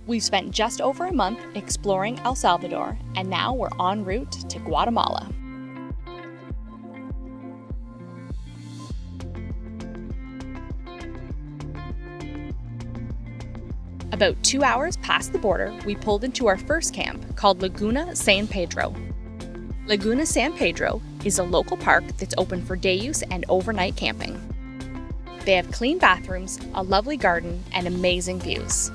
We've spent just over a month exploring El Salvador, and now we're en route to Guatemala. About 2 hours past the border, we pulled into our first camp called Laguna San Pedro. Laguna San Pedro is a local park that's open for day use and overnight camping. They have clean bathrooms, a lovely garden, and amazing views.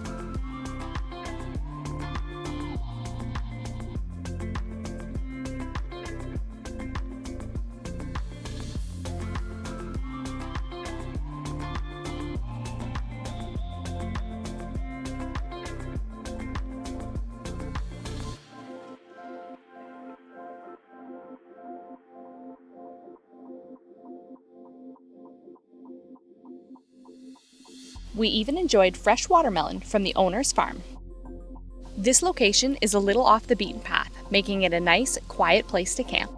We even enjoyed fresh watermelon from the owner's farm. This location is a little off the beaten path, making it a nice, quiet place to camp.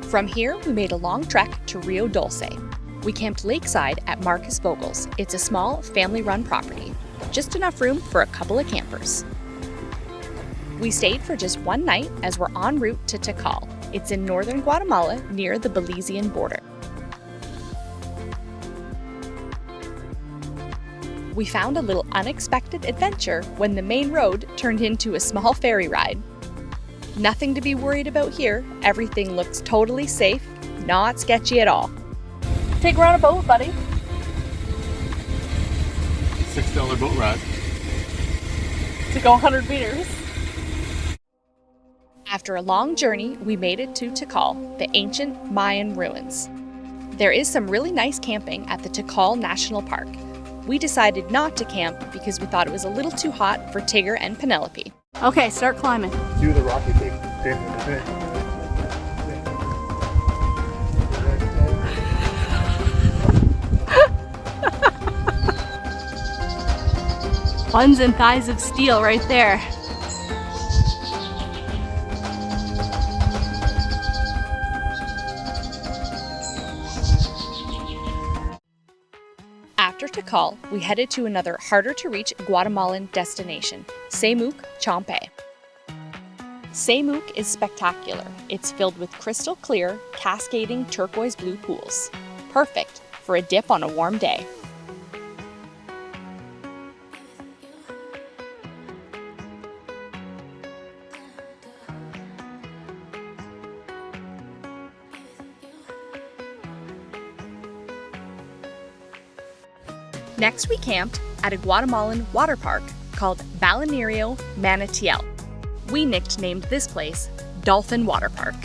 From here, we made a long trek to Rio Dulce. We camped lakeside at Marcus Vogel's. It's a small, family-run property, just enough room for a couple of campers. We stayed for just one night as we're en route to Tikal. It's in northern Guatemala near the Belizean border. We found a little unexpected adventure when the main road turned into a small ferry ride. Nothing to be worried about here. Everything looks totally safe, not sketchy at all. Take her on a boat, buddy. $6 boat ride. To go 100 meters. After a long journey, we made it to Tikal, the ancient Mayan ruins. There is some really nice camping at the Tikal National Park. We decided not to camp because we thought it was a little too hot for Tigger and Penelope. Okay, start climbing. Do the rocky thing. Buns and thighs of steel right there. After Tikal, we headed to another harder-to-reach Guatemalan destination, CEMUC CHAMPEY. CEMUC is spectacular. It's filled with crystal clear, cascading turquoise blue pools. Perfect for a dip on a warm day. Next, we camped at a Guatemalan water park called Balneario Maniel. We nicknamed this place Dolphin Water Park.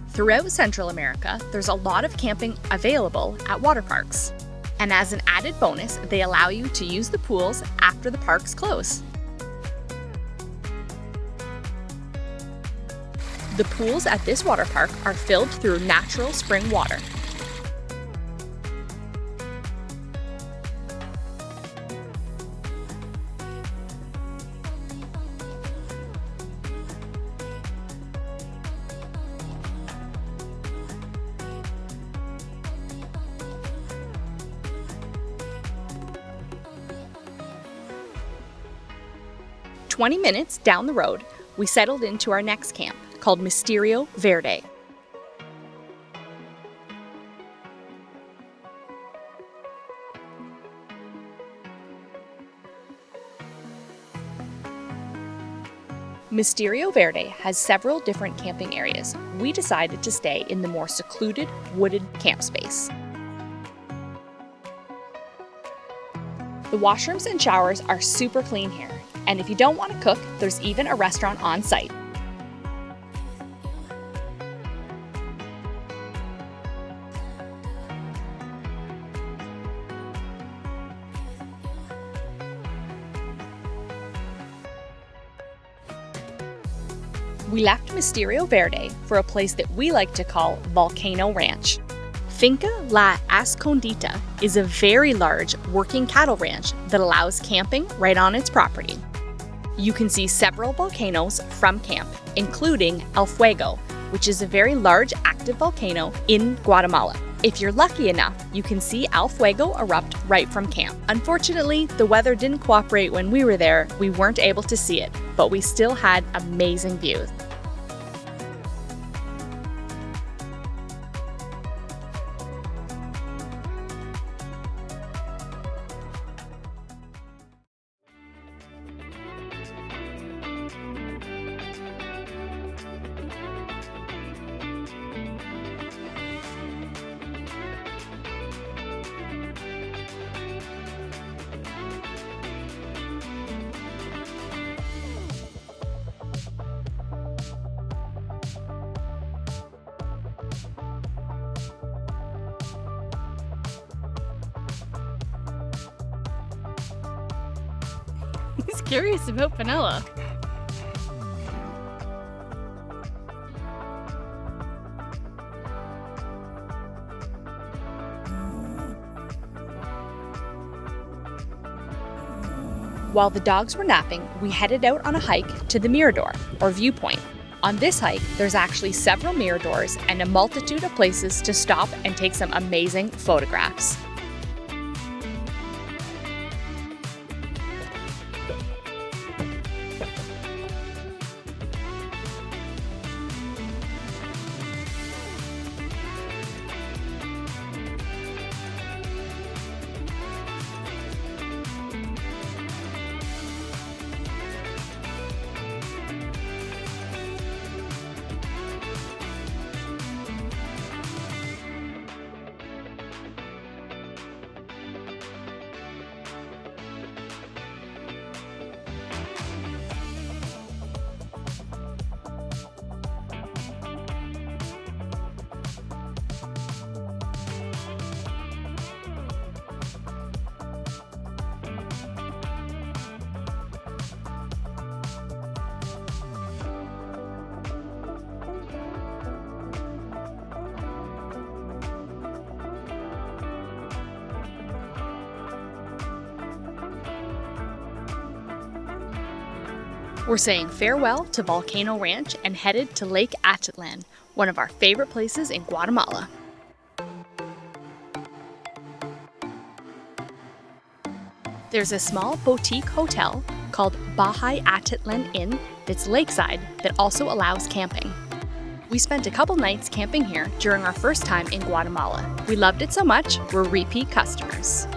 Throughout Central America, there's a lot of camping available at water parks. And as an added bonus, they allow you to use the pools after the parks close. The pools at this water park are filled through natural spring water. "20 minutes down the road, we settled into our next camp, called Mysterio Verde. Mysterio Verde has several different camping areas. We decided to stay in the more secluded, wooded camp space. The washrooms and showers are super clean here, and if you don't want to cook, there's even a restaurant on site. We left Mysterio Verde for a place that we like to call Volcano Ranch. Finca La Escondita is a very large working cattle ranch that allows camping right on its property. You can see several volcanoes from camp, including El Fuego, which is a very large active volcano in Guatemala. If you're lucky enough, you can see El Fuego erupt right from camp. Unfortunately, the weather didn't cooperate when we were there. We weren't able to see it, but we still had amazing views. He's curious about vanilla. While the dogs were napping, we headed out on a hike to the Mirador, or viewpoint. On this hike, there's actually several miradors and a multitude of places to stop and take some amazing photographs. We're saying farewell to Volcano Ranch and headed to Lake Atitlán, one of our favorite places in Guatemala. There's a small boutique hotel called Bahay Atitlán Inn that's lakeside that also allows camping. We spent a couple nights camping here during our first time in Guatemala. We loved it so much, we're repeat customers.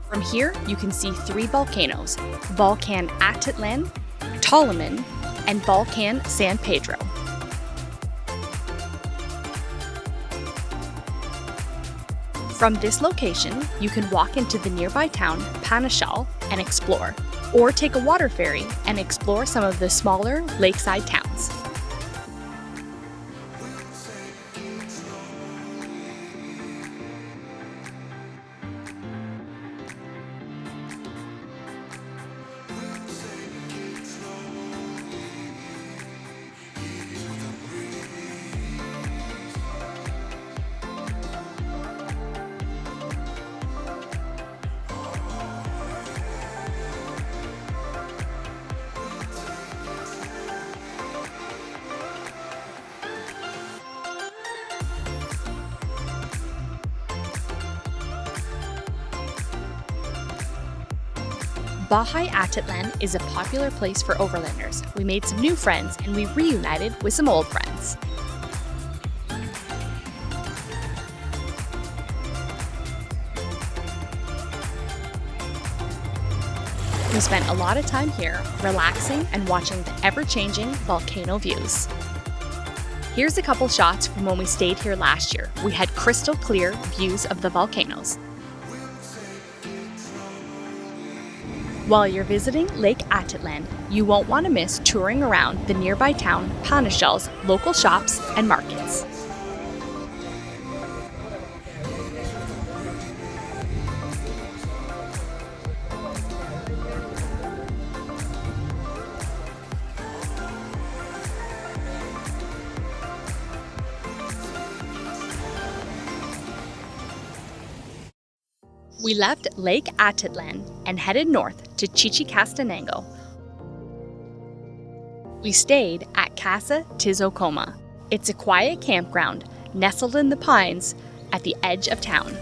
From here, you can see 3 volcanoes, Volcan Atitlán, Tolman, and Volcan San Pedro. From this location, you can walk into the nearby town, Panachal, and explore, or take a water ferry and explore some of the smaller lakeside towns. Bahay Atitlán is a popular place for overlanders. We made some new friends and we reunited with some old friends. We spent a lot of time here relaxing and watching the ever-changing volcano views. Here's a couple shots from when we stayed here last year. We had crystal clear views of the volcanoes. While you're visiting Lake Atitlán, you won't want to miss touring around the nearby town Panachal's local shops and markets. We left Lake Atitlán and headed north to Chichicastenango. We stayed at Casa Tizocoma. It's a quiet campground nestled in the pines at the edge of town.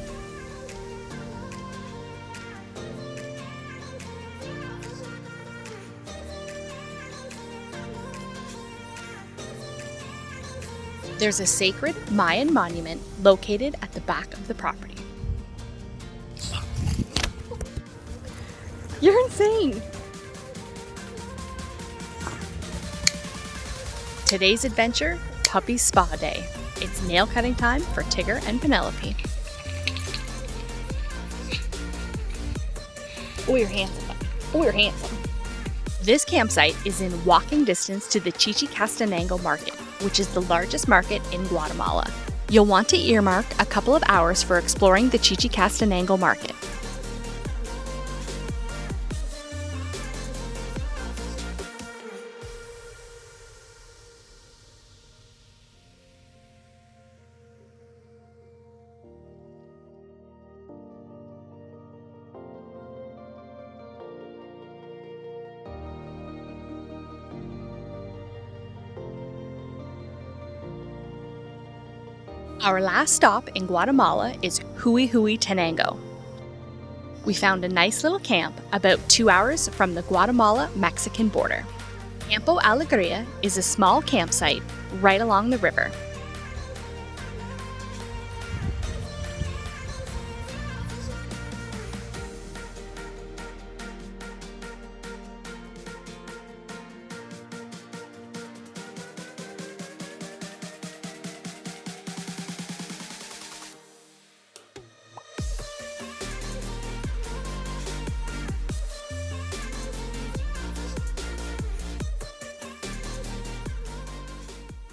There's a sacred Mayan monument located at the back of the property. You're insane. Today's adventure, puppy spa day. It's nail cutting time for Tigger and Penelope. Oh, you're handsome. Oh, you're handsome. This campsite is in walking distance to the Chichicastenango market, which is the largest market in Guatemala. You'll want to earmark a couple of hours for exploring the Chichicastenango market. Our last stop in Guatemala is Huehuetenango. We found a nice little camp about 2 hours from the Guatemala-Mexican border. Campo Alegria is a small campsite right along the river.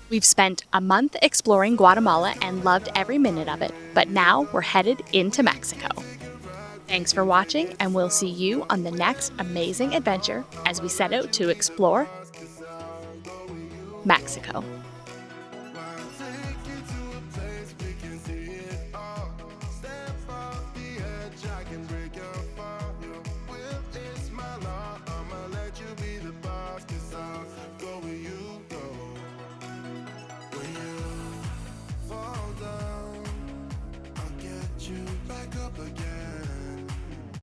We've spent a month exploring Guatemala and loved every minute of it, but now we're headed into Mexico. Thanks for watching, and we'll see you on the next amazing adventure as we set out to explore Mexico.